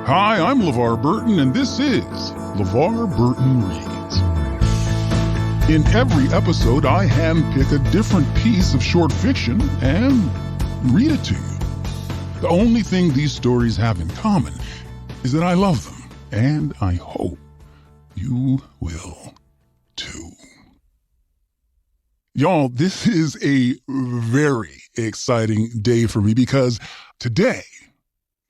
Hi, I'm LeVar Burton, and this is LeVar Burton Reads. In every episode, I handpick a different piece of short fiction and read it to you. The only thing these stories have in common is that I love them, and I hope you will too. Y'all, this is a very exciting day for me because today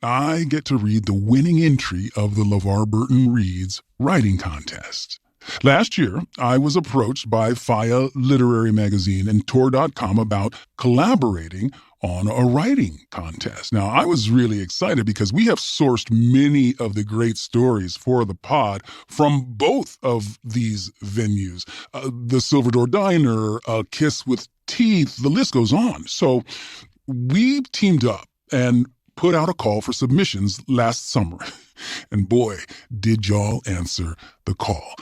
I get to read the winning entry of the LeVar Burton Reads writing contest. Last year, I was approached by Faya Literary Magazine and Tor.com about collaborating on a writing contest. Now, I was really excited because we have sourced many of the great stories for the pod from both of these venues. The Silver Door Diner, Kiss with Teeth, the list goes on. So we teamed up and put out a call for submissions last summer. And boy, did y'all answer the call.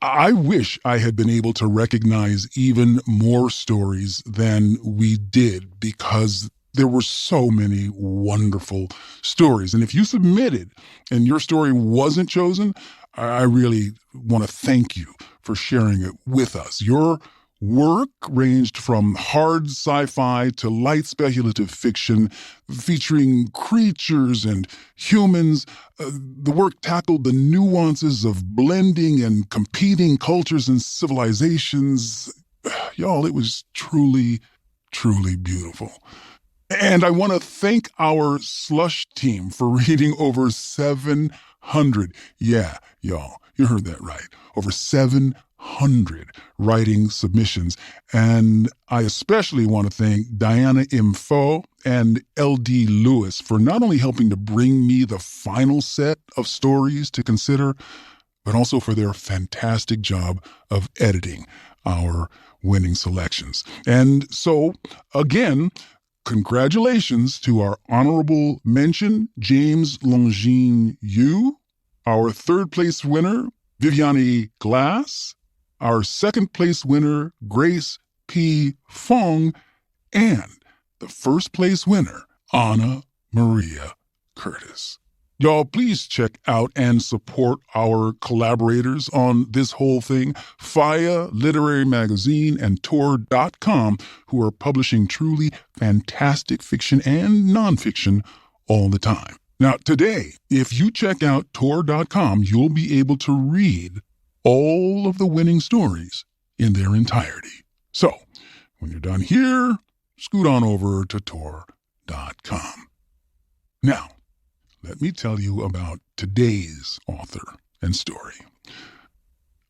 I wish I had been able to recognize even more stories than we did because there were so many wonderful stories. And if you submitted and your story wasn't chosen, I really want to thank you for sharing it with us. Your work ranged from hard sci-fi to light speculative fiction featuring creatures and humans. The work tackled the nuances of blending and competing cultures and civilizations. Y'all, it was truly, truly beautiful. And I want to thank our slush team for reading over 700. Yeah, y'all, you heard that right. Over 700 writing submissions. And I especially want to thank Diana M. Foe and L.D. Lewis for not only helping to bring me the final set of stories to consider, but also for their fantastic job of editing our winning selections. And so, again, congratulations to our honorable mention, James Longine Yu, our third place winner, Viviane Glass, our second place winner, Grace P. Fong, and the first place winner, Anamaria Curtis. Y'all, please check out and support our collaborators on this whole thing, Faya Literary Magazine and Tor.com, who are publishing truly fantastic fiction and nonfiction all the time. Now, today, if you check out Tor.com, you'll be able to read all of the winning stories in their entirety. So, when you're done here, scoot on over to Tor.com. Now, let me tell you about today's author and story.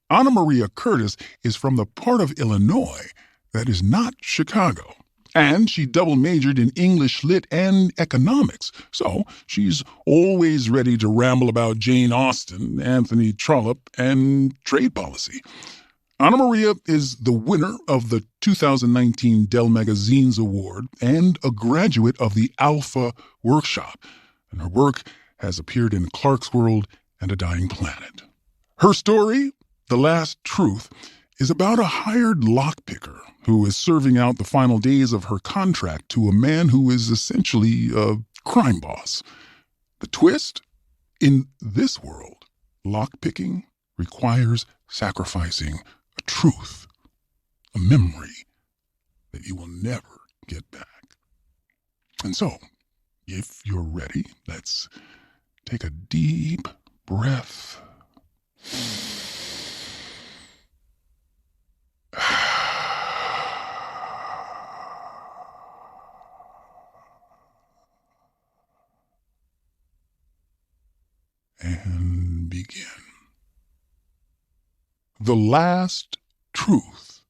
Anamaria Curtis is from the part of Illinois that is not Chicago. And she double majored in English Lit and economics, so she's always ready to ramble about Jane Austen, Anthony Trollope, and trade policy. Anamaria is the winner of the 2019 Dell Magazine's Award and a graduate of the Alpha Workshop, and her work has appeared in Clarkesworld and A Dying Planet. Her story, The Last Truth, is about a hired lockpicker who is serving out the final days of her contract to a man who is essentially a crime boss. The twist? In this world, lockpicking requires sacrificing a truth, a memory that you will never get back. And so, if you're ready, let's take a deep breath. And begin. The Last Truth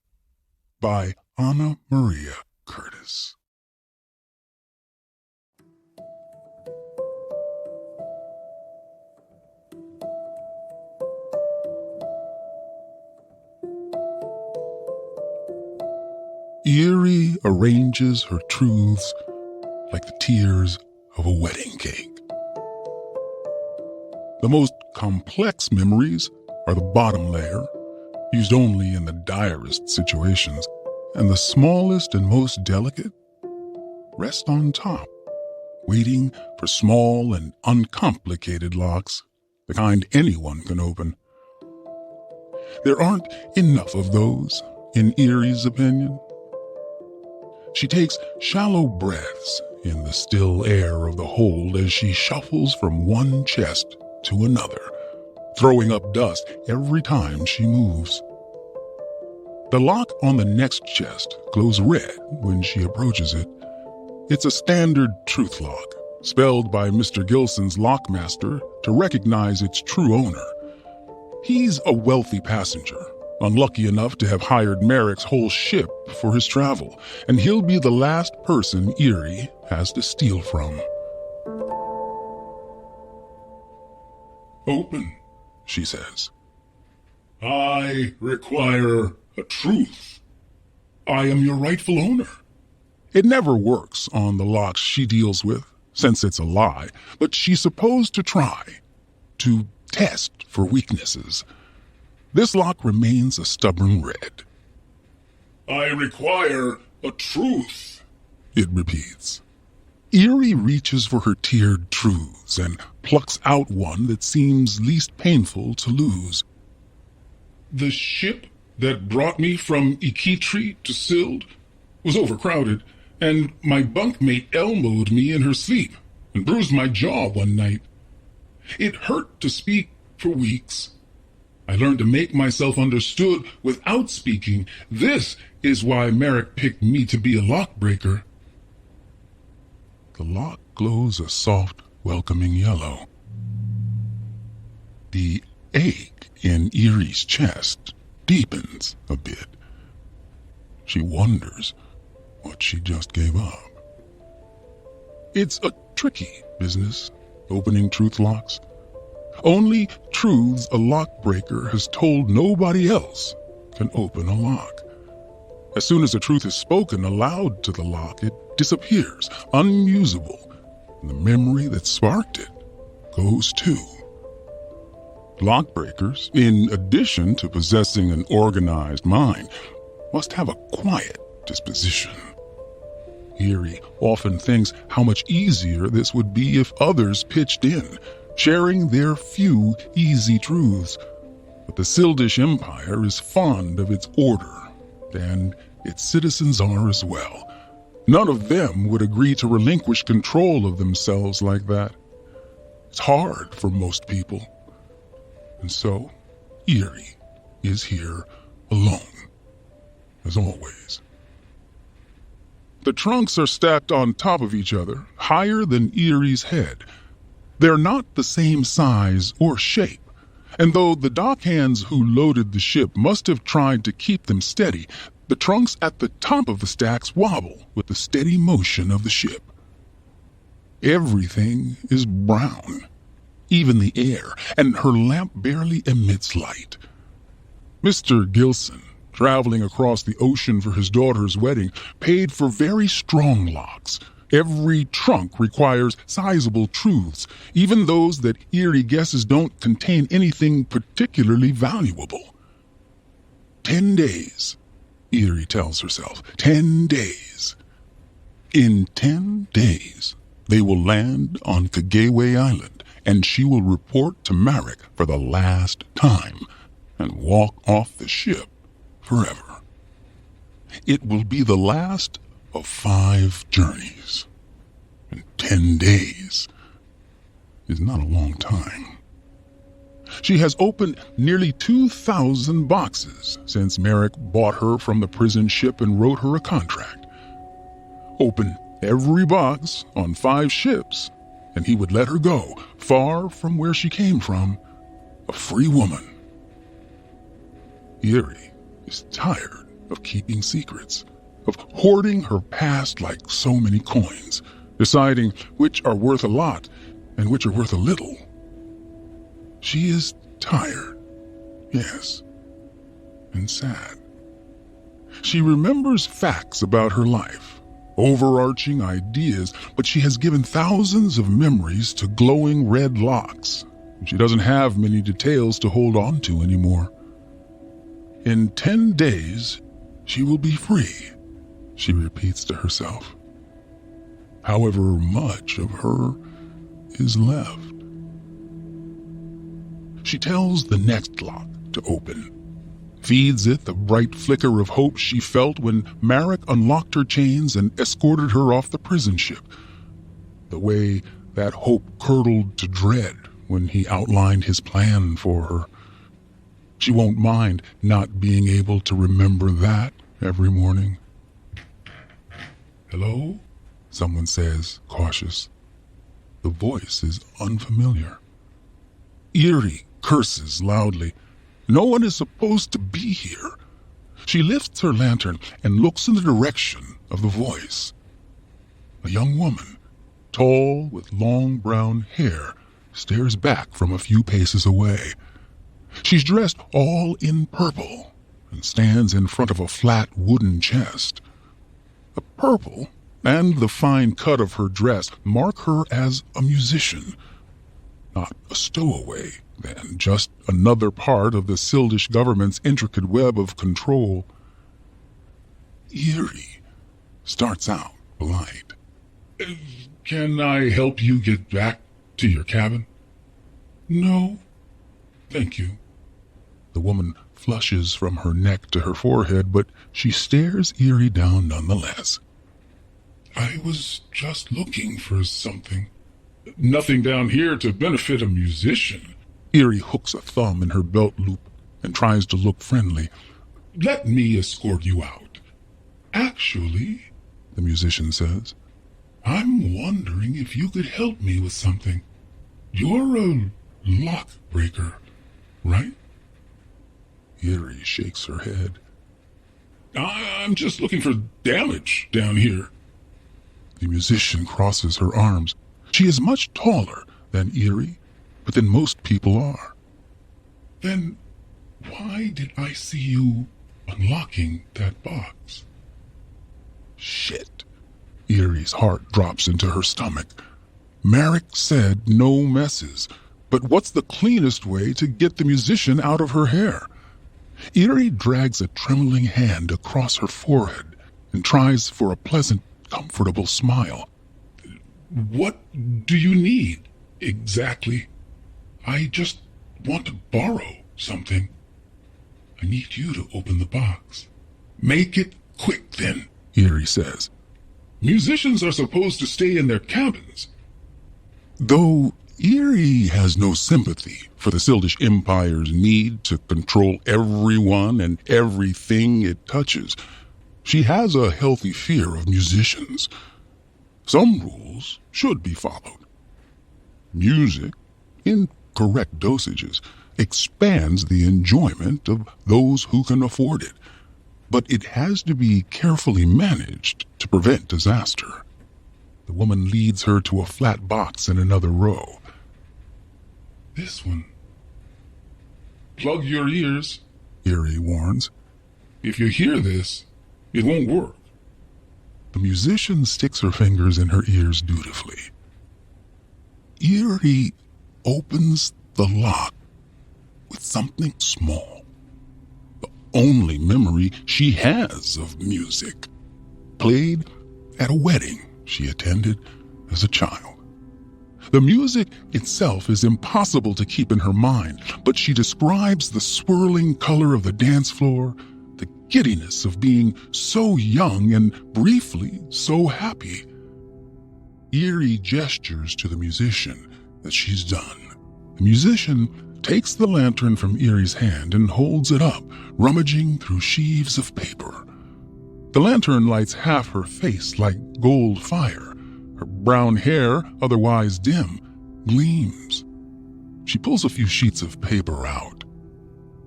by Anamaria Curtis. Eerie arranges her truths like the tears of a wedding cake. The most complex memories are the bottom layer, used only in the direst situations, and the smallest and most delicate rest on top waiting for small and uncomplicated locks, the kind anyone can open. There aren't enough of those, in Erie's opinion. She takes shallow breaths in the still air of the hold as she shuffles from one chest to another, throwing up dust every time she moves. The lock on the next chest glows red when she approaches it. It's a standard truth lock, spelled by Mr. Gilson's lockmaster to recognize its true owner. He's a wealthy passenger, unlucky enough to have hired Merrick's whole ship for his travel, and he'll be the last person Erie has to steal from. "Open," she says. "I require a truth. I am your rightful owner." It never works on the locks she deals with, since it's a lie, but she's supposed to try, to test for weaknesses. This lock remains a stubborn red. "I require a truth," it repeats. Erie reaches for her tiered truths and plucks out one that seems least painful to lose. "The ship that brought me from Ikitri to Sild was overcrowded, and my bunkmate elbowed me in her sleep and bruised my jaw one night. It hurt to speak for weeks. I learned to make myself understood without speaking. This is why Merrick picked me to be a lockbreaker." The lock glows a soft, welcoming yellow. The ache in Erie's chest deepens a bit. She wonders what she just gave up. It's a tricky business, opening truth locks. Only truths a lockbreaker has told nobody else can open a lock. As soon as the truth is spoken aloud to the lock, it disappears, unusable, and the memory that sparked it goes too. Lockbreakers, in addition to possessing an organized mind, must have a quiet disposition. Erie often thinks how much easier this would be if others pitched in, sharing their few easy truths. But the Sildish Empire is fond of its order, and its citizens are as well. None of them would agree to relinquish control of themselves like that. It's hard for most people. And so, Erie is here alone, as always. The trunks are stacked on top of each other, higher than Erie's head. They're not the same size or shape, and though the dockhands who loaded the ship must have tried to keep them steady, the trunks at the top of the stacks wobble with the steady motion of the ship. Everything is brown, even the air, and her lamp barely emits light. Mr. Gilson, traveling across the ocean for his daughter's wedding, paid for very strong locks. Every trunk requires sizable truths, even those that Erie guesses don't contain anything particularly valuable. 10 days, Erie tells herself. 10 days. In 10 days, they will land on Kageway Island, and she will report to Marek for the last time and walk off the ship forever. It will be the last of 5 journeys, and 10 days is not a long time. She has opened nearly 2,000 boxes since Marek bought her from the prison ship and wrote her a contract. Open every box on 5 ships, and he would let her go, far from where she came from, a free woman. Erie is tired of keeping secrets, of hoarding her past like so many coins, deciding which are worth a lot and which are worth a little. She is tired, yes, and sad. She remembers facts about her life, overarching ideas, but she has given thousands of memories to glowing red locks. She doesn't have many details to hold on to anymore. In 10 days, she will be free, she repeats to herself. however much of her is left. She tells the next lock to open, feeds it the bright flicker of hope she felt when Marek unlocked her chains and escorted her off the prison ship, the way that hope curdled to dread when he outlined his plan for her. She won't mind not being able to remember that every morning. "Hello?" someone says, cautious. The voice is unfamiliar. Eerie curses loudly. No one is supposed to be here. She lifts her lantern and looks in the direction of the voice. A young woman, tall with long brown hair, stares back from a few paces away. She's dressed all in purple and stands in front of a flat wooden chest. The purple and the fine cut of her dress mark her as a musician. Not a stowaway, then, just another part of the Sildish government's intricate web of control. Eerie starts out polite. "Can I help you get back to your cabin?" "No, thank you." The woman flushes from her neck to her forehead, but she stares Eerie down nonetheless. "I was just looking for something. Nothing down here to benefit a musician." Eerie hooks a thumb in her belt loop and tries to look friendly. "Let me escort you out." "Actually," the musician says, "I'm wondering if you could help me with something. You're a lock breaker, right?" Eerie shakes her head. "I'm just looking for damage down here." The musician crosses her arms. She is much taller than Eerie, but than most people are. "Then why did I see you unlocking that box?" Shit. Eerie's heart drops into her stomach. Marek said no messes, but what's the cleanest way to get the musician out of her hair? Eerie drags a trembling hand across her forehead and tries for a pleasant, comfortable smile. "What do you need, exactly?" "I just want to borrow something." "I need you to open the box." "Make it quick, then," Eerie says. "Musicians are supposed to stay in their cabins." Though Eerie has no sympathy for the Sildish Empire's need to control everyone and everything it touches, she has a healthy fear of musicians. Some rules should be followed. Music, in correct dosages, expands the enjoyment of those who can afford it, but it has to be carefully managed to prevent disaster. The woman leads her to a flat box in another row. "This one." "Plug your ears," Eerie warns. "If you hear this, it won't work." The musician sticks her fingers in her ears dutifully. Eerie opens the lock with something small. The only memory she has of music, played at a wedding she attended as a child. The music itself is impossible to keep in her mind, but she describes the swirling color of the dance floor, the giddiness of being so young and briefly so happy. Eerie gestures to the musician that she's done. The musician takes the lantern from Eerie's hand and holds it up, rummaging through sheaves of paper. The lantern lights half her face like gold fire. Her brown hair, otherwise dim, gleams. She pulls a few sheets of paper out.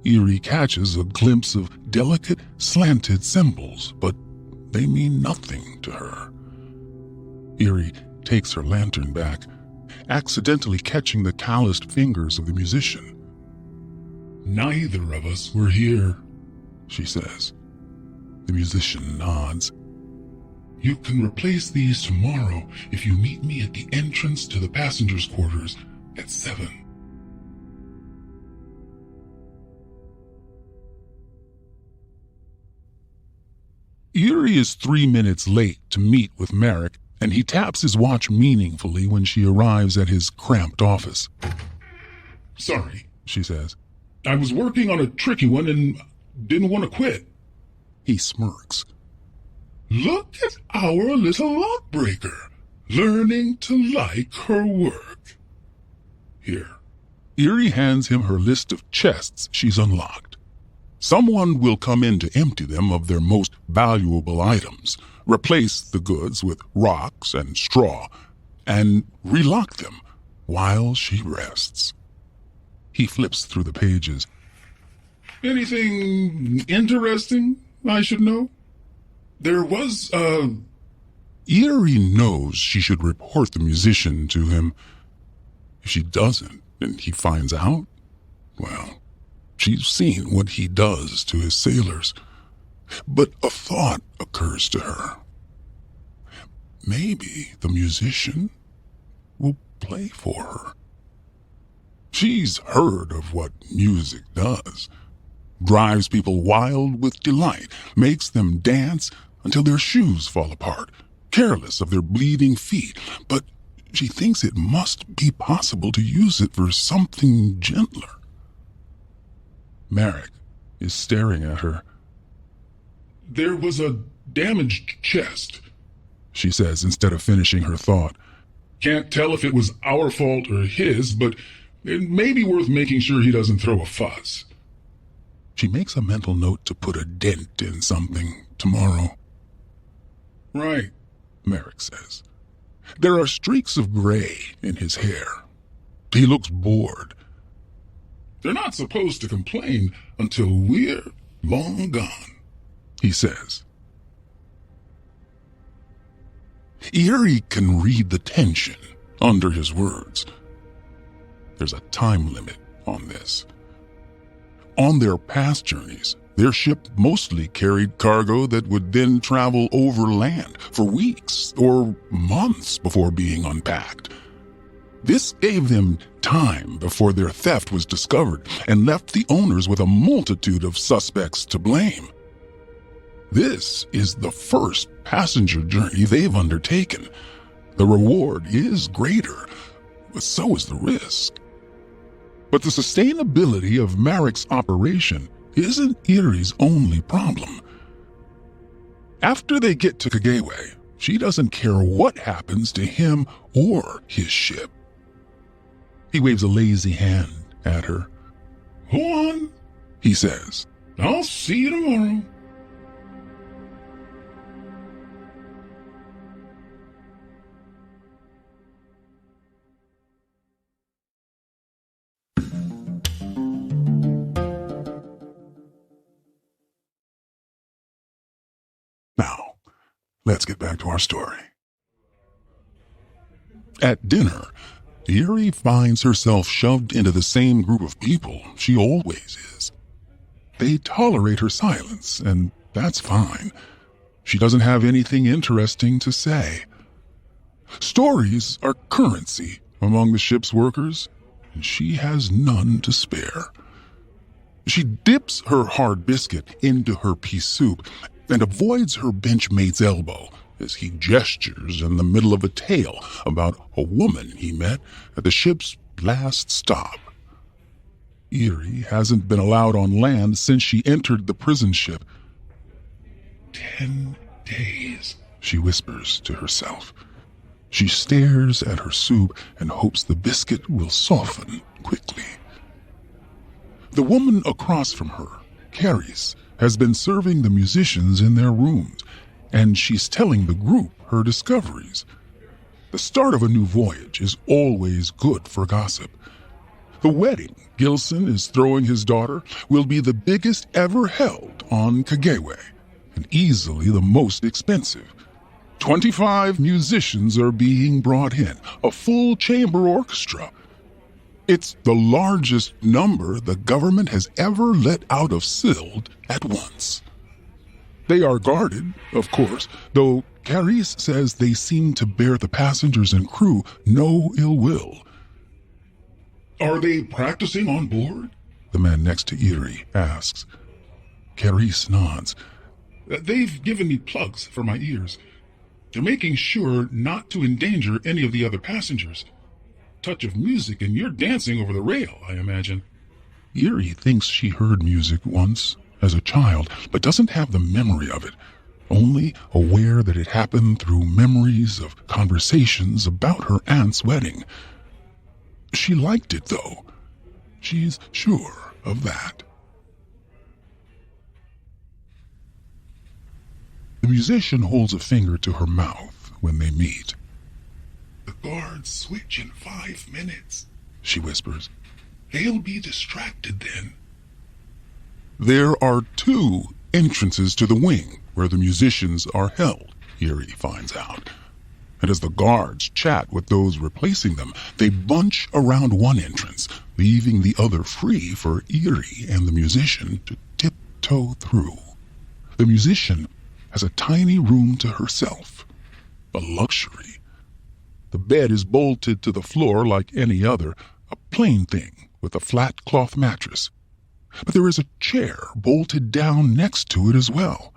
Eerie catches a glimpse of delicate, slanted symbols, but they mean nothing to her. Eerie takes her lantern back, accidentally catching the calloused fingers of the musician. "Neither of us were here," she says. The musician nods. "You can replace these tomorrow if you meet me at the entrance to the passengers' quarters at 7. Eerie is 3 minutes late to meet with Marek and he taps his watch meaningfully when she arrives at his cramped office. "Sorry," she says. "I was working on a tricky one and didn't want to quit." He smirks. "Look at our little lockbreaker, learning to like her work. Here." Erie hands him her list of chests she's unlocked. Someone will come in to empty them of their most valuable items, replace the goods with rocks and straw, and relock them while she rests. He flips through the pages. "Anything interesting I should know? There was Erie knows she should report the musician to him. If she doesn't, and he finds out, well, she's seen what he does to his sailors. But a thought occurs to her. Maybe the musician will play for her. She's heard of what music does. Drives people wild with delight, makes them dance until their shoes fall apart, careless of their bleeding feet. But she thinks it must be possible to use it for something gentler. Merrick is staring at her. "There was a damaged chest," she says instead of finishing her thought. "Can't tell if it was our fault or his, but it may be worth making sure he doesn't throw a fuss." She makes a mental note to put a dent in something tomorrow. "Right," Merrick says. There are streaks of gray in his hair. He looks bored. "They're not supposed to complain until we're long gone," he says. Erie can read the tension under his words. There's a time limit on this. On their past journeys, their ship mostly carried cargo that would then travel overland for weeks or months before being unpacked. This gave them time before their theft was discovered and left the owners with a multitude of suspects to blame. This is the first passenger journey they've undertaken. The reward is greater, but so is the risk. But the sustainability of Merrick's operation isn't Erie's only problem. After they get to Kageway, she doesn't care what happens to him or his ship. He waves a lazy hand at her. "Go on," he says. "I'll see you tomorrow." Now, let's get back to our story. At dinner, Erie finds herself shoved into the same group of people she always is. They tolerate her silence, and that's fine. She doesn't have anything interesting to say. Stories are currency among the ship's workers, and she has none to spare. She dips her hard biscuit into her pea soup and avoids her benchmate's elbow as he gestures in the middle of a tale about a woman he met at the ship's last stop. Erie hasn't been allowed on land since she entered the prison ship. 10 days, she whispers to herself. She stares at her soup and hopes the biscuit will soften quickly. The woman across from her, Carrie, has been serving the musicians in their rooms, and she's telling the group her discoveries. The start of a new voyage is always good for gossip. The wedding Gilson is throwing his daughter will be the biggest ever held on Kageway, and easily the most expensive. 25 musicians are being brought in, a full chamber orchestra. It's the largest number the government has ever let out of Sild at once. They are guarded, of course, though Carice says they seem to bear the passengers and crew no ill will. "Are they practicing on board?" the man next to Erie asks. Carice nods. "They've given me plugs for my ears. They're making sure not to endanger any of the other passengers. Touch of music and you're dancing over the rail, I imagine. Eerie thinks she heard music once as a child, but doesn't have the memory of it, only aware that it happened through memories of conversations about her aunt's wedding. She liked it, though. She's sure of that. The musician holds a finger to her mouth when they meet. "The guards switch in 5 minutes," she whispers. "They'll be distracted then." There are 2 entrances to the wing where the musicians are held, Eerie finds out. And as the guards chat with those replacing them, they bunch around one entrance, leaving the other free for Eerie and the musician to tiptoe through. The musician has a tiny room to herself, a luxury. The bed is bolted to the floor like any other, a plain thing with a flat cloth mattress. But there is a chair bolted down next to it as well,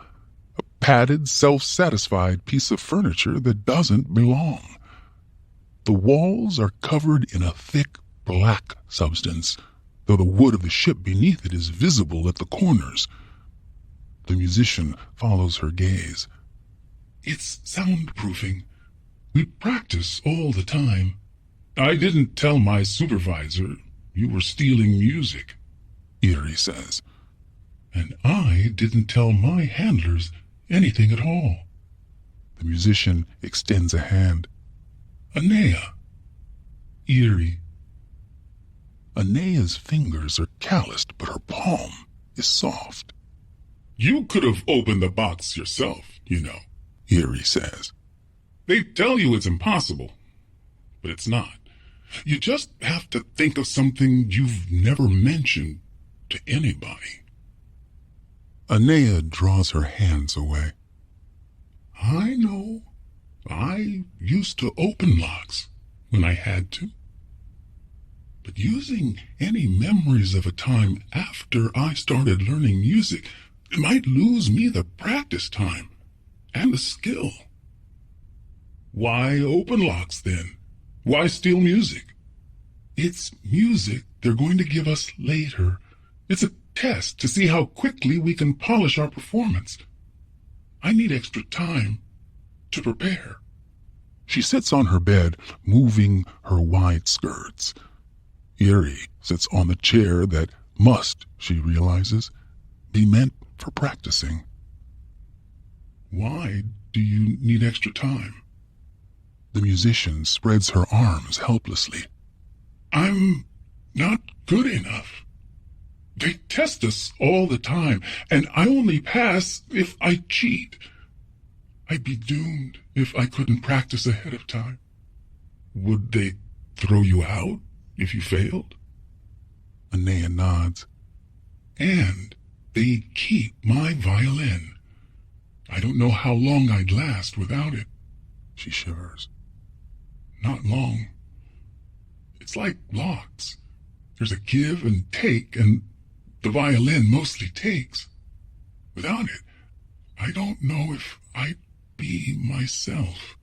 a padded, self-satisfied piece of furniture that doesn't belong. The walls are covered in a thick black substance, though the wood of the ship beneath it is visible at the corners. The musician follows her gaze. "It's soundproofing. We practice all the time. I didn't tell my supervisor you were stealing music," Eerie says. "And I didn't tell my handlers anything at all." The musician extends a hand. "Anea." "Eerie." Anea's fingers are calloused, but her palm is soft. "You could have opened the box yourself, you know," Eerie says. "They tell you it's impossible, but it's not. You just have to think of something you've never mentioned to anybody." Anea draws her hands away. "I know. I used to open locks when I had to. But using any memories of a time after I started learning music, it might lose me the practice time and the skill." "Why open locks then? Why steal music?" "It's music they're going to give us later. It's a test to see how quickly we can polish our performance. I need extra time to prepare." She sits on her bed, moving her wide skirts. Eerie sits on the chair that must, she realizes, be meant for practicing. "Why do you need extra time?" The musician spreads her arms helplessly. "I'm not good enough. They test us all the time, and I only pass if I cheat. I'd be doomed if I couldn't practice ahead of time." "Would they throw you out if you failed?" Anea nods. "And they keep my violin. I don't know how long I'd last without it." She shivers. "Not long. It's like locks. There's a give and take, and the violin mostly takes. Without it, I don't know if I'd be myself."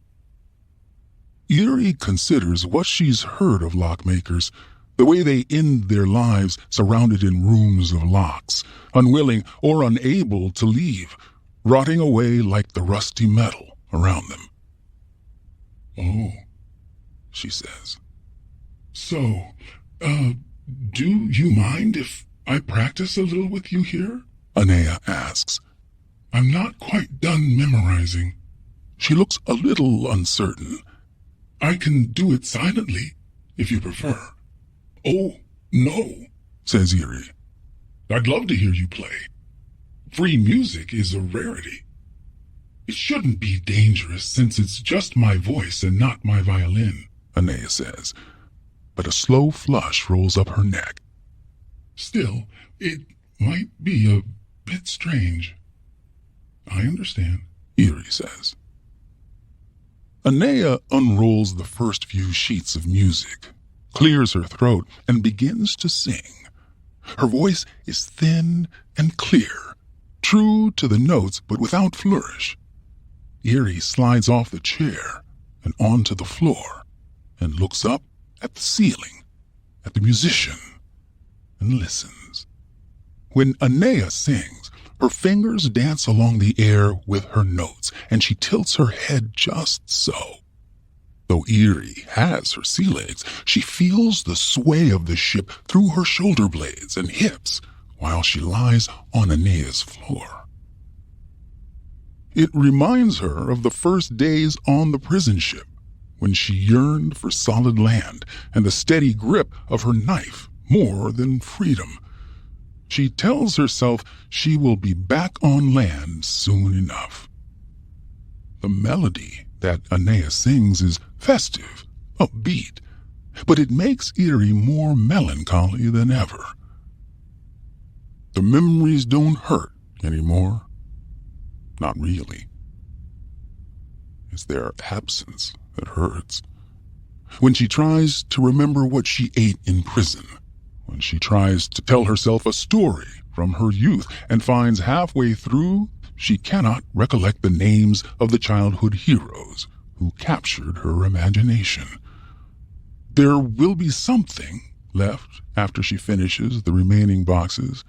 Eerie considers what she's heard of lockmakers, the way they end their lives surrounded in rooms of locks, unwilling or unable to leave, rotting away like the rusty metal around them. "Oh," she says. "So, do you mind if I practice a little with you here?" Anea asks. "I'm not quite done memorizing." She looks a little uncertain. "I can do it silently, if you prefer." "Oh, no," says Eerie. "I'd love to hear you play. Free music is a rarity. It shouldn't be dangerous since it's just my voice and not my violin," Anea says, but a slow flush rolls up her neck. "Still, it might be a bit strange." "I understand," Eerie says. Anea unrolls the first few sheets of music, clears her throat, and begins to sing. Her voice is thin and clear, true to the notes but without flourish. Eerie slides off the chair and onto the floor and looks up at the ceiling, at the musician, and listens. When Anea sings, her fingers dance along the air with her notes, and she tilts her head just so. Though Eerie has her sea legs, she feels the sway of the ship through her shoulder blades and hips while she lies on Anea's floor. It reminds her of the first days on the prison ship, when she yearned for solid land and the steady grip of her knife more than freedom. She tells herself she will be back on land soon enough. The melody that Anea sings is festive, upbeat, but it makes Eerie more melancholy than ever. The memories don't hurt anymore. Not really. It's their absence that hurts. When she tries to remember what she ate in prison, when she tries to tell herself a story from her youth and finds halfway through she cannot recollect the names of the childhood heroes who captured her imagination. There will be something left after she finishes the remaining boxes,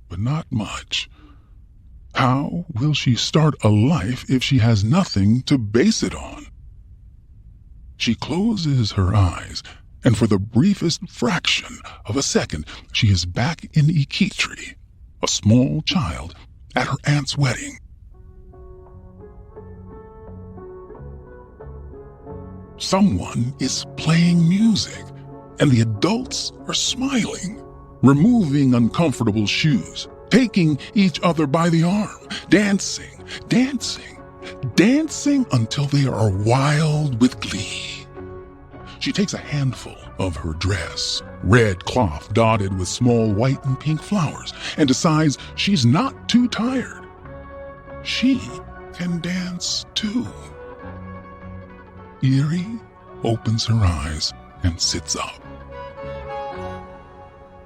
but not much. How will she start a life if she has nothing to base it on? She closes her eyes, and for the briefest fraction of a second, she is back in Ikitri, a small child at her aunt's wedding. Someone is playing music, and the adults are smiling, removing uncomfortable shoes, taking each other by the arm, dancing, dancing, dancing until they are wild with glee. She takes a handful of her dress, red cloth dotted with small white and pink flowers, and decides she's not too tired. She can dance too. Eerie opens her eyes and sits up.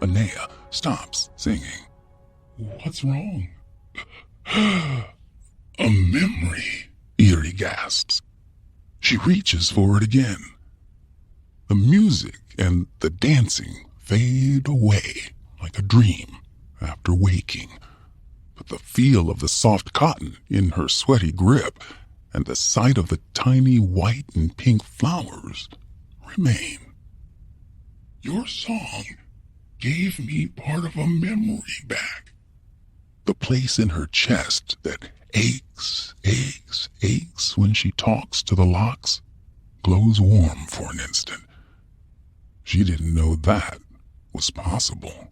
Anea stops singing. What's wrong? A memory, Eerie gasps. She reaches for it again. The music and the dancing fade away like a dream after waking, but the feel of the soft cotton in her sweaty grip and the sight of the tiny white and pink flowers remain. Your song gave me part of a memory back. The place in her chest that aches, aches, aches when she talks to the locks glows warm for an instant. She didn't know that was possible.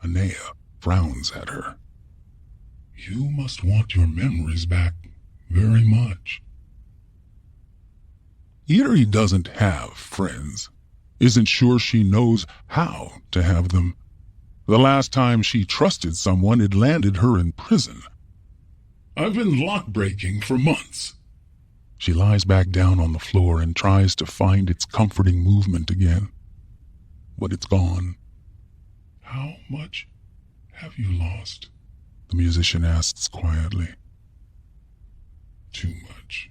Anea frowns at her. You must want your memories back very much. Eerie doesn't have friends, isn't sure she knows how to have them. The last time she trusted someone, it landed her in prison. I've been lock-breaking for months. She lies back down on the floor and tries to find its comforting movement again. But it's gone. How much have you lost? The musician asks quietly. Too much.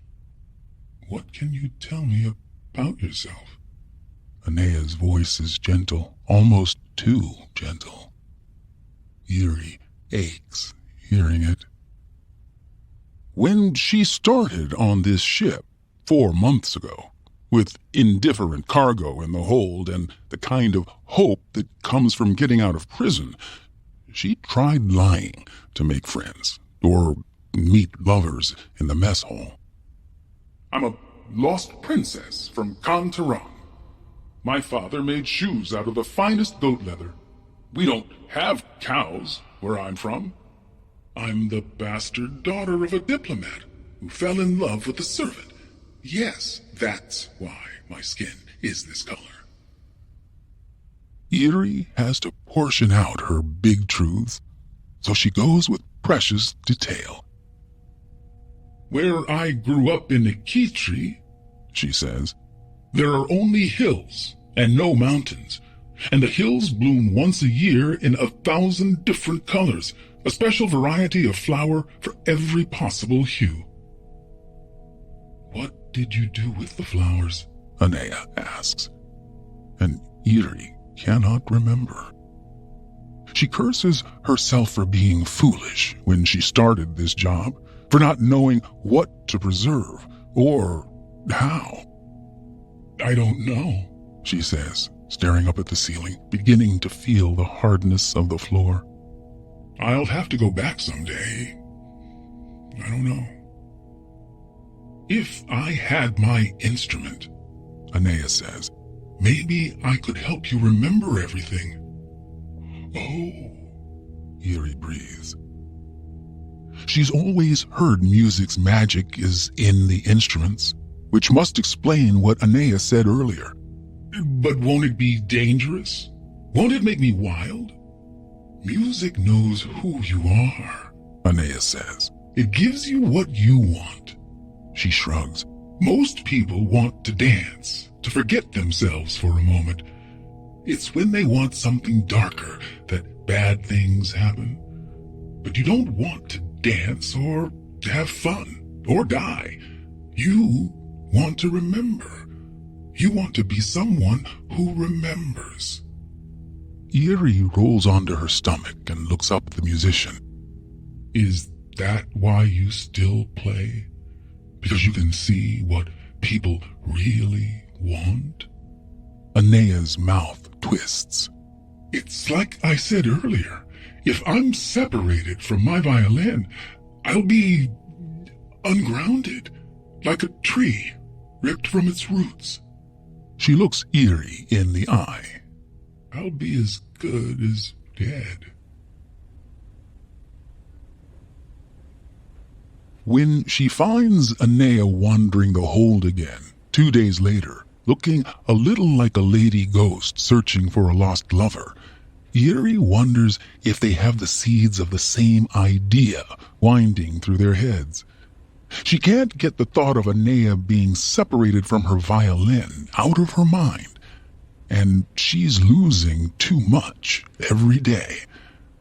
What can you tell me about yourself? Anea's voice is gentle, almost too gentle. Eerie aches hearing it. When she started on this ship 4 months ago, with indifferent cargo in the hold and the kind of hope that comes from getting out of prison, she tried lying to make friends or meet lovers in the mess hall. I'm a lost princess from Kantaran. My father made shoes out of the finest goat leather. We don't have cows where I'm from. I'm the bastard daughter of a diplomat who fell in love with a servant. Yes, that's why my skin is this color. Eerie has to portion out her big truths, so she goes with precious detail. Where I grew up in Ikitri, she says, there are only hills and no mountains, and the hills bloom once a year in 1,000 different colors, A special variety of flower for every possible hue. What did you do with the flowers? Anea asks. And Eerie cannot remember. She curses herself for being foolish when she started this job, for not knowing what to preserve or how. I don't know, she says, staring up at the ceiling, beginning to feel the hardness of the floor. I'll have to go back someday. I don't know. If I had my instrument, Anea says, maybe I could help you remember everything. Oh, Eerie breathes. She's always heard music's magic is in the instruments, which must explain what Anea said earlier. But won't it be dangerous? Won't it make me wild? Music knows who you are, Anea says. It gives you what you want. She shrugs. Most people want to dance, to forget themselves for a moment. It's when they want something darker that bad things happen. But you don't want to dance or have fun or die. You want to remember. You want to be someone who remembers. Eerie rolls onto her stomach and looks up at the musician. Is that why you still play? Because you can see what people really want? Anea's mouth twists. It's like I said earlier. If I'm separated from my violin, I'll be ungrounded, like a tree ripped from its roots. She looks Eerie in the eye. I'll be as good as dead. When she finds Anea wandering the hold again, 2 days later, looking a little like a lady ghost searching for a lost lover, Eerie wonders if they have the seeds of the same idea winding through their heads. She can't get the thought of Anea being separated from her violin out of her mind, and she's losing too much every day.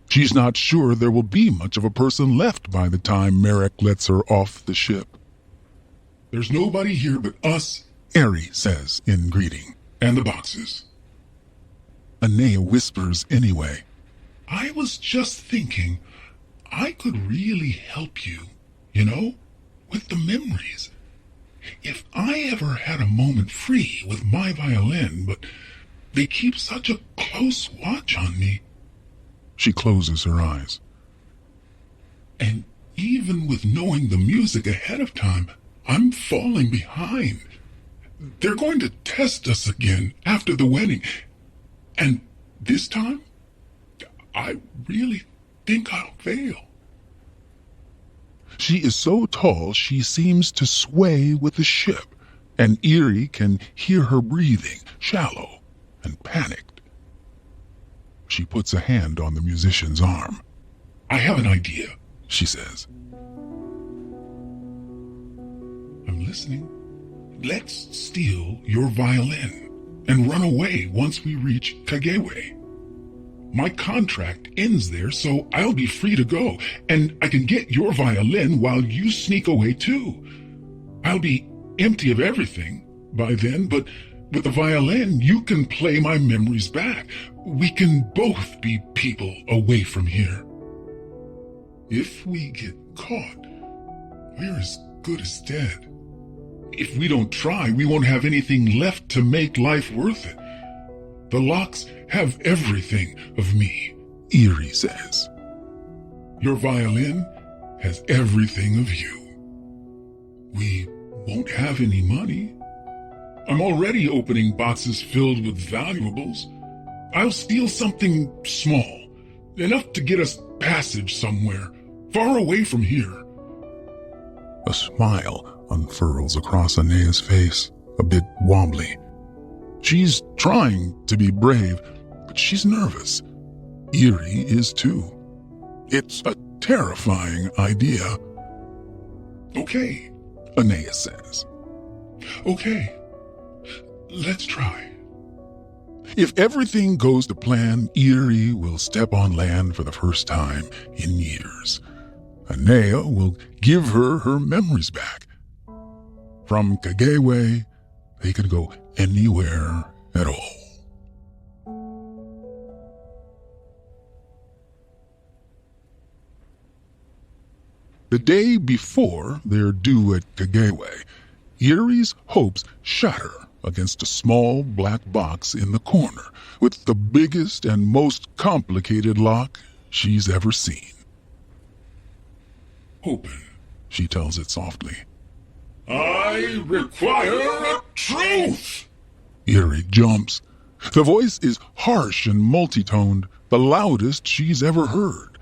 She's not sure there will be much of a person left by the time Merrick lets her off the ship. There's nobody here but us, Eerie says in greeting, and the boxes. Anea whispers anyway. I was just thinking I could really help you, with the memories. If I ever had a moment free with my violin, but they keep such a close watch on me. She closes her eyes. And even with knowing the music ahead of time, I'm falling behind. They're going to test us again after the wedding. And this time, I really think I'll fail. She is so tall she seems to sway with the ship, and Eerie can hear her breathing, shallow and panicked. She puts a hand on the musician's arm. I have an idea, she says. I'm listening. Let's steal your violin and run away once we reach Kagewe. My contract ends there, so I'll be free to go, and I can get your violin while you sneak away too. I'll be empty of everything by then, but with the violin, you can play my memories back. We can both be people away from here. If we get caught, we're as good as dead. If we don't try, we won't have anything left to make life worth it. The locks have everything of me, Eerie says. Your violin has everything of you. We won't have any money. I'm already opening boxes filled with valuables. I'll steal something small, enough to get us passage somewhere, far away from here. A smile unfurls across Anea's face, a bit wobbly. She's trying to be brave, but she's nervous. Eerie is too. It's a terrifying idea. Okay, Anea says. Okay, let's try. If everything goes to plan, Eerie will step on land for the first time in years. Anea will give her her memories back. From Kageway, they can go anywhere at all. The day before they're due at Kageway, Eerie's hopes shatter against a small black box in the corner with the biggest and most complicated lock she's ever seen. "Open," she tells it softly. "I require a truth." Eerie jumps. The voice is harsh and multi-toned, the loudest she's ever heard.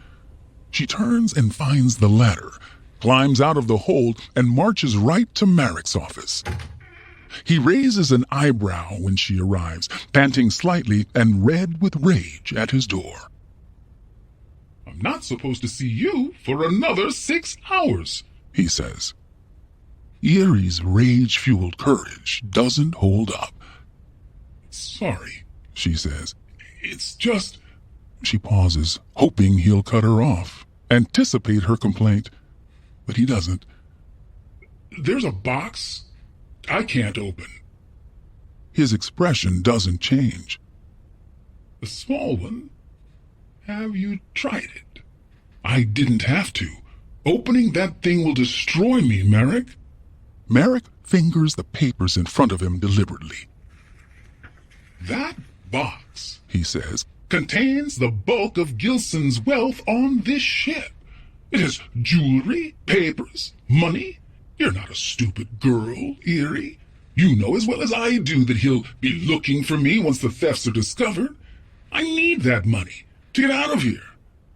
She turns and finds the ladder, climbs out of the hole, and marches right to Merrick's office. He raises an eyebrow when she arrives, panting slightly and red with rage at his door. "I'm not supposed to see you for another 6 hours, he says. Eerie's rage-fueled courage doesn't hold up. "Sorry," she says. "It's just—" She pauses, hoping he'll cut her off, anticipate her complaint, but he doesn't. "There's a box I can't open." His expression doesn't change. "The small one? Have you tried it?" "I didn't have to. Opening that thing will destroy me, Merrick." Merrick fingers the papers in front of him deliberately. "That box," he says, "contains the bulk of Gilson's wealth on this ship. It has jewelry, papers, money. You're not a stupid girl, Eerie. You know as well as I do that he'll be looking for me once the thefts are discovered. I need that money to get out of here,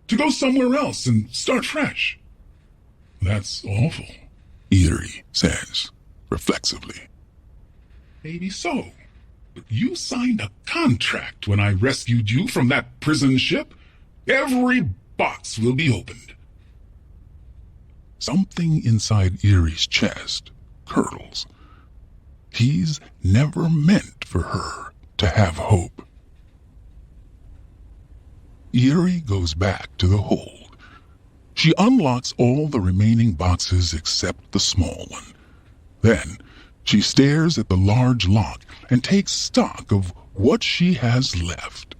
to go somewhere else and start fresh." "That's awful," Eerie says, reflexively. "Maybe so. But you signed a contract when I rescued you from that prison ship. Every box will be opened." Something inside Eerie's chest curdles. He's never meant for her to have hope. Eerie goes back to the hold. She unlocks all the remaining boxes except the small one. Then she stares at the large lock and takes stock of what she has left.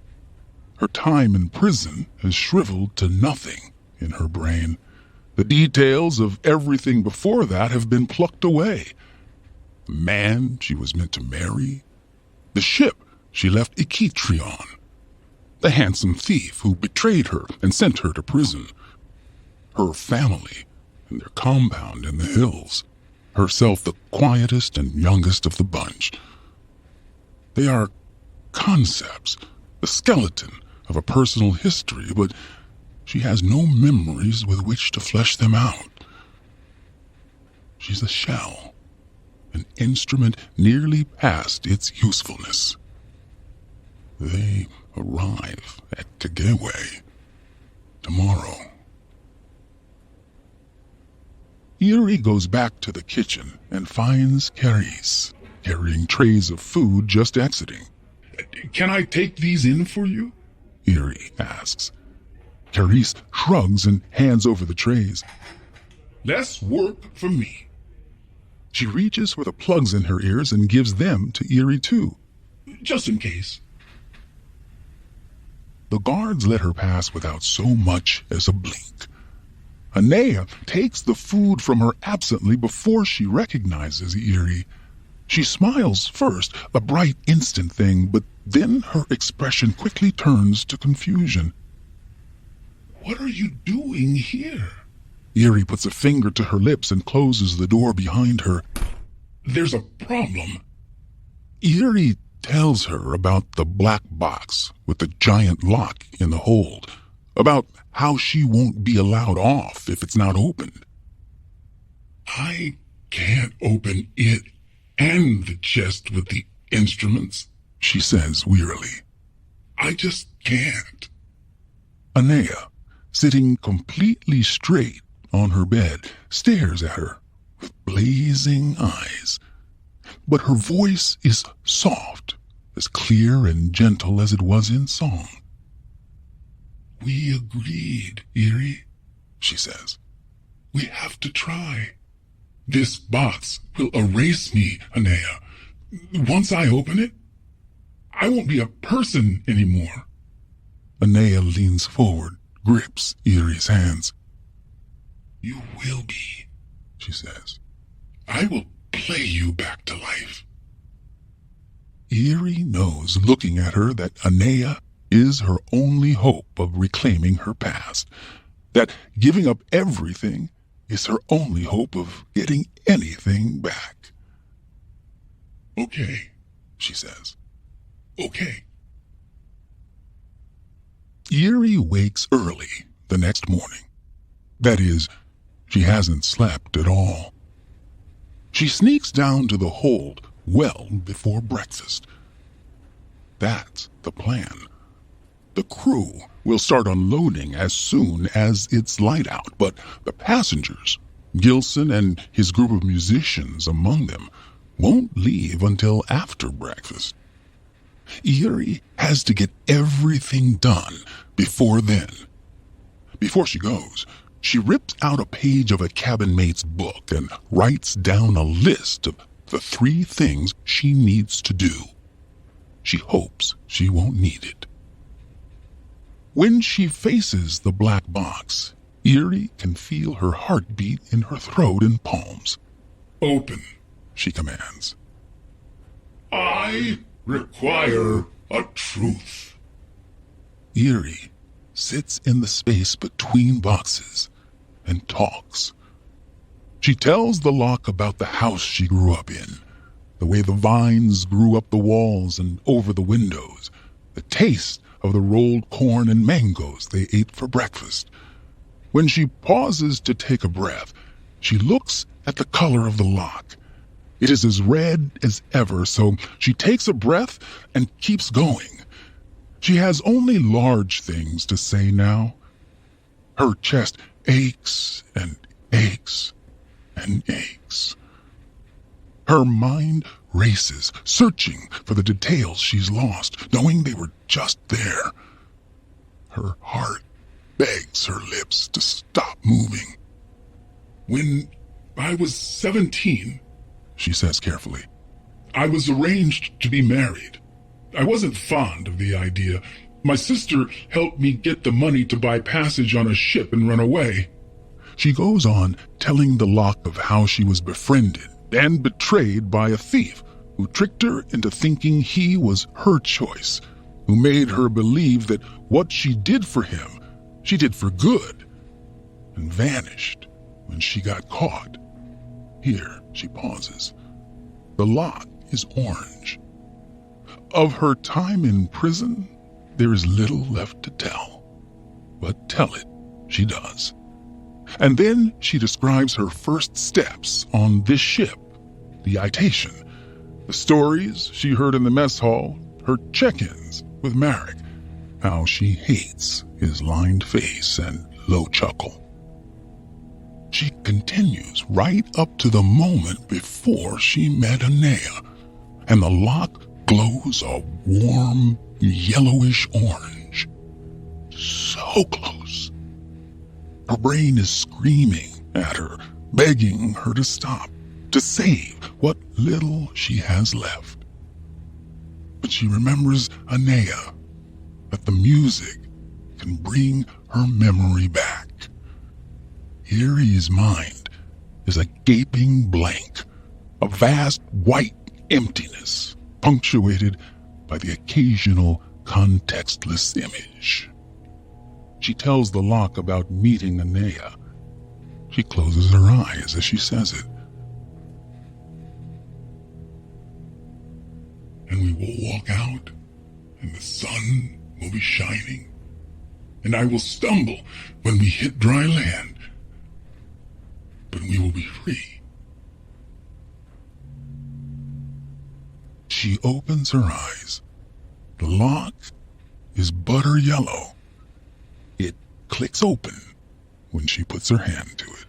Her time in prison has shriveled to nothing in her brain. The details of everything before that have been plucked away. The man she was meant to marry, the ship she left Ikitri on, the handsome thief who betrayed her and sent her to prison, her family and their compound in the hills, herself the quietest and youngest of the bunch. They are concepts, the skeleton of a personal history, but she has no memories with which to flesh them out. She's a shell, an instrument nearly past its usefulness. They arrive at Kageway tomorrow. Eerie goes back to the kitchen and finds Carice carrying trays of food just exiting. "Can I take these in for you?" Eerie asks. Carice shrugs and hands over the trays. "Less work for me." She reaches for the plugs in her ears and gives them to Eerie too, just in case. The guards let her pass without so much as a blink. Anea takes the food from her absently before she recognizes Eerie. She smiles first, a bright instant thing, but then her expression quickly turns to confusion. "What are you doing here?" Eerie puts a finger to her lips and closes the door behind her. "There's a problem." Eerie tells her about the black box with the giant lock in the hold, about how she won't be allowed off if it's not opened. "I can't open it and the chest with the instruments," she says wearily. "I just can't." Anea, sitting completely straight on her bed, stares at her with blazing eyes. But her voice is soft as clear and gentle as it was in song. "We agreed, Eerie," she says. "We have to try. This box will erase me, Anea. Once I open it, I won't be a person anymore." Anea leans forward, grips Eerie's hands. "You will be," she says. "I will play you back to life." Eerie knows, looking at her, that Anea is her only hope of reclaiming her past, that giving up everything is her only hope of getting anything back. "Okay," she says. "Okay." Eerie wakes early the next morning. That is, she hasn't slept at all. She sneaks down to the hold well before breakfast. That's the plan. The crew will start unloading as soon as it's light out, but the passengers, Gilson and his group of musicians among them, won't leave until after breakfast. Eerie has to get everything done before then. Before she goes, she rips out a page of a cabin mate's book and writes down a list of the 3 things she needs to do. She hopes she won't need it. When she faces the black box, Eerie can feel her heartbeat in her throat and palms. "Open," she commands. "I require a truth." Eerie sits in the space between boxes and talks. She tells the lock about the house she grew up in, the way the vines grew up the walls and over the windows, the taste of the rolled corn and mangoes they ate for breakfast. When she pauses to take a breath, she looks at the color of the lock. It is as red as ever, so she takes a breath and keeps going. She has only large things to say now. Her chest aches and aches and aches. Her mind races, searching for the details she's lost, knowing they were just there. Her heart begs her lips to stop moving. "When I was 17, she says carefully, "I was arranged to be married. I wasn't fond of the idea. My sister helped me get the money to buy passage on a ship and run away." She goes on, telling the lock of how she was befriended and betrayed by a thief who tricked her into thinking he was her choice, who made her believe that what she did for him, she did for good, and vanished when she got caught. Here she pauses. The lock is orange. Of her time in prison, there is little left to tell, but tell it she does. And then she describes her first steps on this ship, the Itation, the stories she heard in the mess hall, her check-ins with Marek, how she hates his lined face and low chuckle. She continues right up to the moment before she met Anea, and the lock glows a warm, yellowish orange. So close. Her brain is screaming at her, begging her to stop, to save what little she has left. But she remembers Anea, that the music can bring her memory back. Eerie's mind is a gaping blank, a vast white emptiness, punctuated by the occasional contextless image. She tells the lock about meeting Anea. She closes her eyes as she says it. "And we will walk out, and the sun will be shining, and I will stumble when we hit dry land, but we will be free." She opens her eyes. The lock is butter yellow. It clicks open when she puts her hand to it.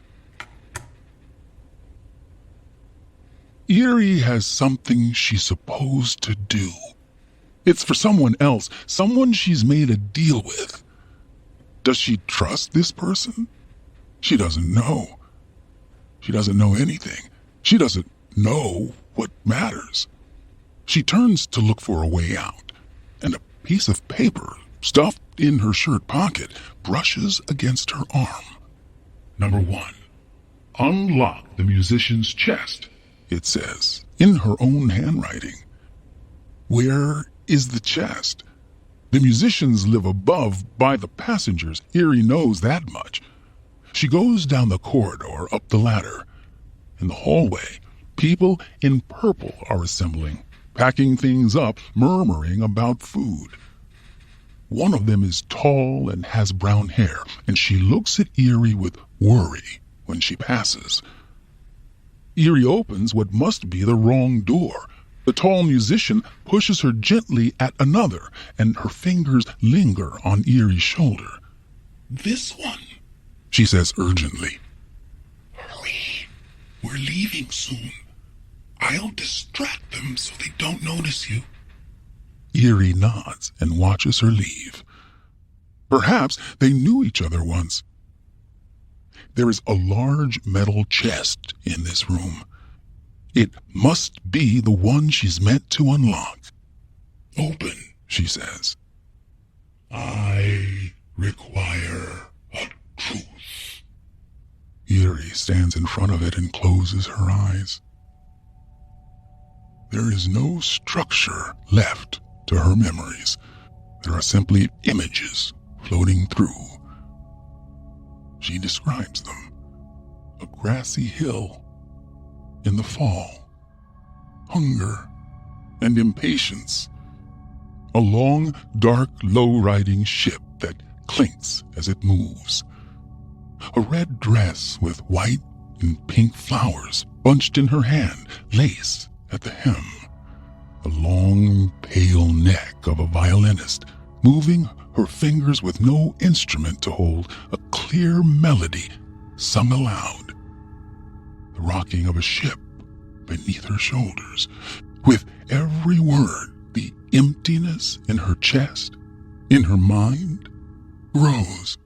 Eerie has something she's supposed to do. It's for someone else, someone she's made a deal with. Does she trust this person? She doesn't know. She doesn't know anything. She doesn't know what matters. She turns to look for a way out, and a piece of paper stuffed in her shirt pocket brushes against her arm. Number 1. Unlock the musician's chest, it says, in her own handwriting. Where is the chest? The musicians live above by the passengers. Erie knows that much. She goes down the corridor, up the ladder. In the hallway, people in purple are assembling, packing things up, murmuring about food. One of them is tall and has brown hair, and she looks at Erie with worry when she passes. Erie opens what must be the wrong door. The tall musician pushes her gently at another, and her fingers linger on Erie's shoulder. "This one," she says urgently. "Hurry, we're leaving soon. I'll distract them so they don't notice you." Erie nods and watches her leave. Perhaps they knew each other once. There is a large metal chest in this room. It must be the one she's meant to unlock. "Open," she says. "I require a truth." Erie stands in front of it and closes her eyes. There is no structure left to her memories. There are simply images floating through. She describes them. A grassy hill in the fall, hunger and impatience, a long, dark, low-riding ship that clinks as it moves, a red dress with white and pink flowers bunched in her hand, lace at the hem, the long, pale neck of a violinist, moving her fingers with no instrument to hold, a clear melody sung aloud, the rocking of a ship beneath her shoulders. With every word, the emptiness in her chest, in her mind, grows.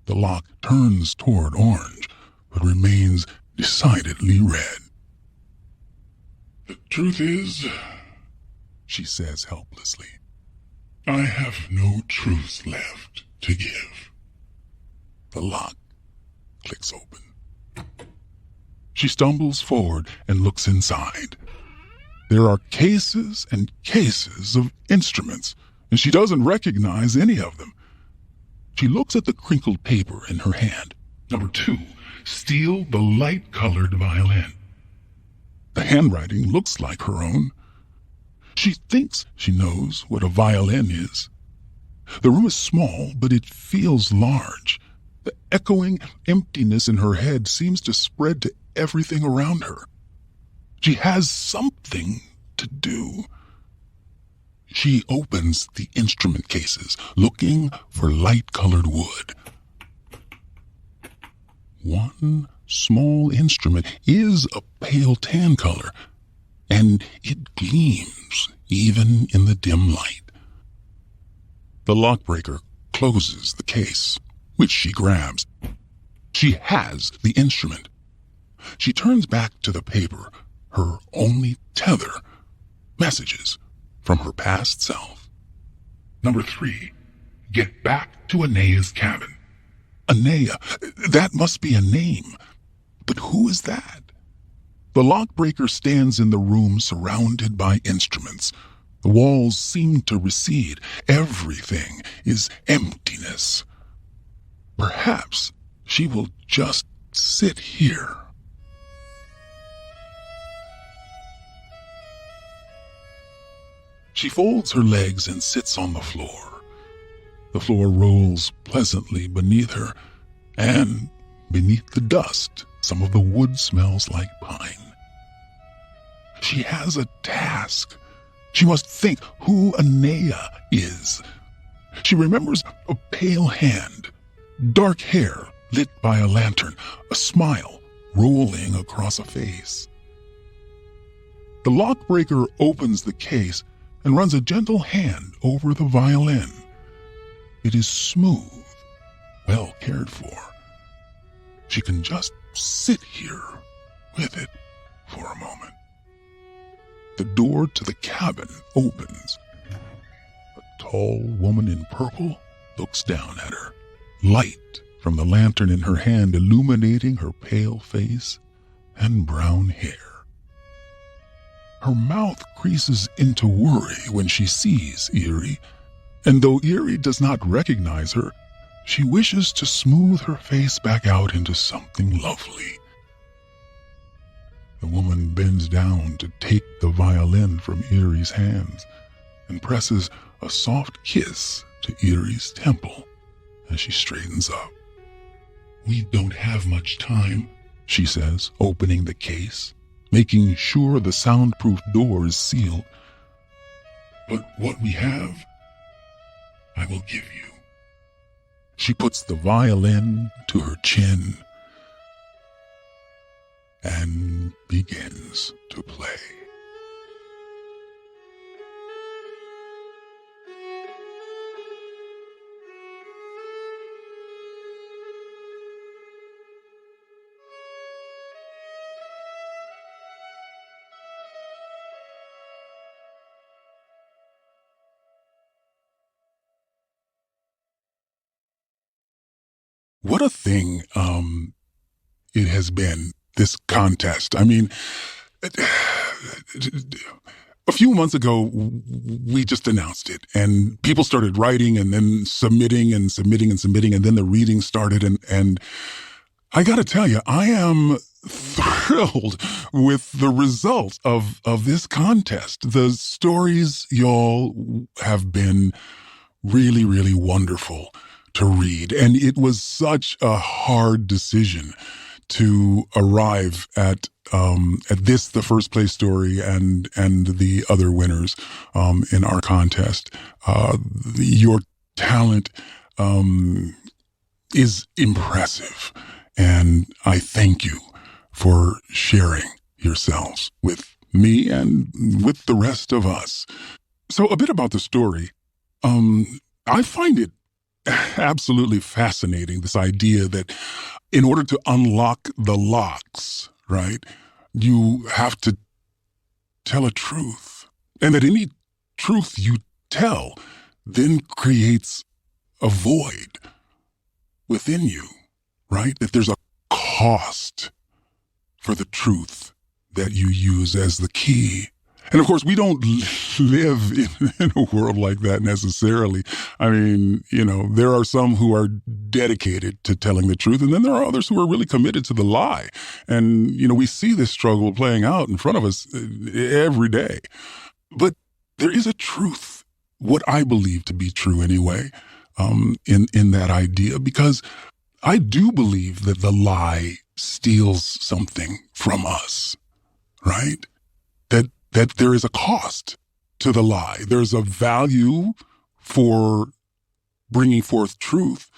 The lock turns toward orange, but remains decidedly red. "The truth is," she says helplessly, "I have no truth left to give." The lock clicks open. She stumbles forward and looks inside. There are cases and cases of instruments, and she doesn't recognize any of them. She looks at the crinkled paper in her hand. Number 2, steal the light-colored violin. The handwriting looks like her own. She thinks she knows what a violin is. The room is small, but it feels large. The echoing emptiness in her head seems to spread to everything around her. She has something to do. She opens the instrument cases, looking for light-colored wood. One small instrument is a pale tan color, and it gleams even in the dim light. The lockbreaker closes the case, which she grabs. She has the instrument. She turns back to the paper, her only tether, messages from her past self. Number 3, get back to Anaya's cabin. Anaya, that must be a name. But who is that? The lockbreaker stands in the room surrounded by instruments. The walls seem to recede. Everything is emptiness. Perhaps she will just sit here. She folds her legs and sits on the floor. The floor rolls pleasantly beneath her, and beneath the dust, some of the wood smells like pine. She has a task. She must think who Anaya is. She remembers a pale hand, dark hair lit by a lantern, a smile rolling across a face. The lockbreaker opens the case and runs a gentle hand over the violin. It is smooth, well cared for. She can just sit here with it for a moment. The door to the cabin opens. A tall woman in purple looks down at her, light from the lantern in her hand illuminating her pale face and brown hair. Her mouth creases into worry when she sees Eerie, and though Eerie does not recognize her, she wishes to smooth her face back out into something lovely. The woman bends down to take the violin from Eerie's hands and presses a soft kiss to Eerie's temple as she straightens up. "We don't have much time," she says, opening the case, making sure the soundproof door is sealed. "But what we have, I will give you." She puts the violin to her chin and begins to play. What a thing it has been, this contest. I mean, a few months ago, we just announced it, and people started writing and then submitting, and then the reading started, and I gotta tell you, I am thrilled with the result of this contest. The stories, y'all, have been really, really wonderful to read. And it was such a hard decision to arrive at this, the first place story, and the other winners in our contest. Your talent is impressive, and I thank you for sharing yourselves with me and with the rest of us. So a bit about the story. I find it absolutely fascinating, this idea that in order to unlock the locks, right, you have to tell a truth. And that any truth you tell then creates a void within you, right? That there's a cost for the truth that you use as the key. And of course, we don't live in a world like that necessarily. I mean, there are some who are dedicated to telling the truth, and then there are others who are really committed to the lie. And, we see this struggle playing out in front of us every day. But there is a truth, what I believe to be true anyway, in that idea, because I do believe that the lie steals something from us, right? That there is a cost to the lie. There's a value for bringing forth truth,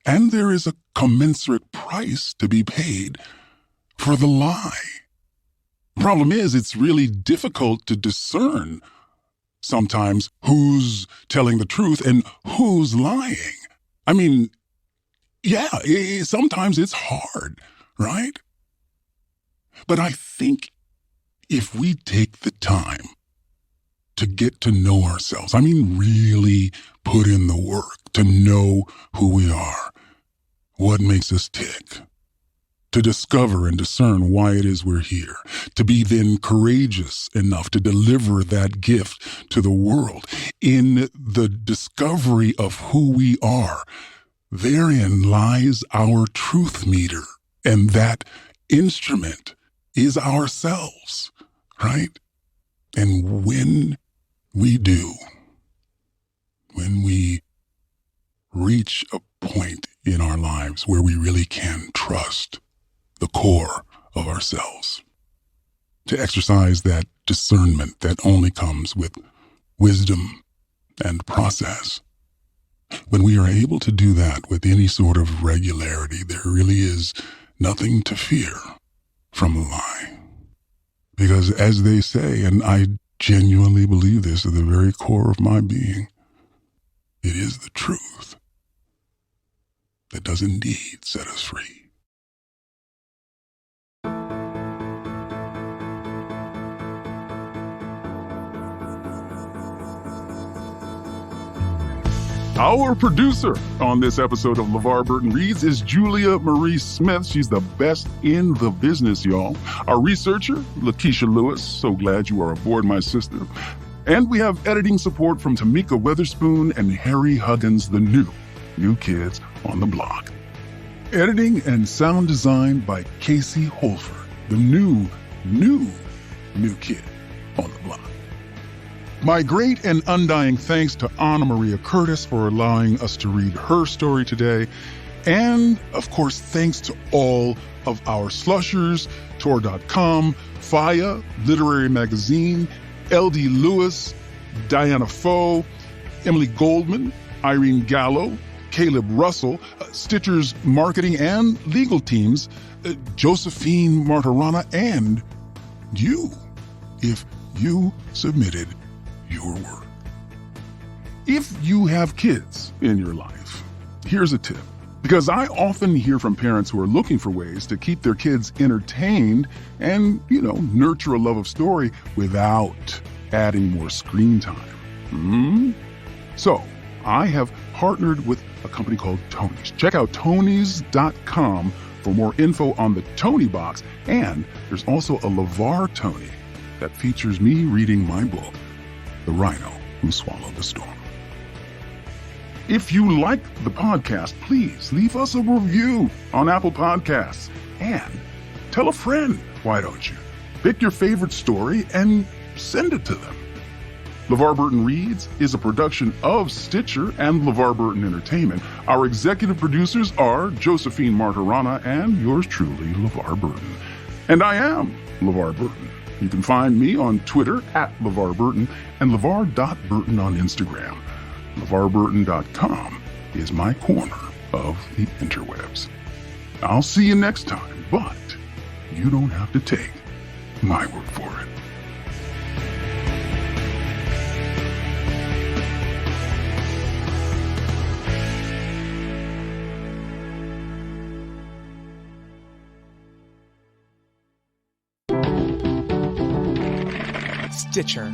and there is a commensurate price to be paid for the lie. The problem is, it's really difficult to discern sometimes who's telling the truth and who's lying. I mean, yeah, sometimes it's hard, right? But I think if we take the time to get to know ourselves, I mean, really put in the work to know who we are, what makes us tick, to discover and discern why it is we're here, to be then courageous enough to deliver that gift to the world. In the discovery of who we are, therein lies our truth meter, and that instrument is ourselves, right? And when we do, when we reach a point in our lives where we really can trust the core of ourselves, to exercise that discernment that only comes with wisdom and process, when we are able to do that with any sort of regularity, there really is nothing to fear from a lie. Because as they say, and I genuinely believe this at the very core of my being. It is the truth that does indeed set us free. Our producer on this episode of LeVar Burton Reads is Julia Marie Smith. She's the best in the business, y'all. Our researcher, Lakeisha Lewis. So glad you are aboard, my sister. And we have editing support from Tamika Weatherspoon and Harry Huggins, the new kids on the block. Editing and sound design by Casey Holford, the new kid on the block. My great and undying thanks to Anamaria Curtis for allowing us to read her story today. And, of course, thanks to all of our slushers, Tor.com, Faya, Literary Magazine, L.D. Lewis, Diana Foe, Emily Goldman, Irene Gallo, Caleb Russell, Stitcher's marketing and legal teams, Josephine Martirana, and you, if you submitted your work. If you have kids in your life, here's a tip. Because I often hear from parents who are looking for ways to keep their kids entertained and, nurture a love of story without adding more screen time. So I have partnered with a company called Tony's. Check out tonys.com for more info on the Tony box. And there's also a LeVar Tony that features me reading my book, The Rhino Who Swallowed the Storm. If you like the podcast, please leave us a review on Apple Podcasts and tell a friend, why don't you? Pick your favorite story and send it to them. LeVar Burton Reads is a production of Stitcher and LeVar Burton Entertainment. Our executive producers are Josephine Martirana and yours truly, LeVar Burton. And I am LeVar Burton. You can find me on Twitter at LeVar Burton and LeVar.Burton on Instagram. LeVarBurton.com is my corner of the interwebs. I'll see you next time, but you don't have to take my word for it. Stitcher.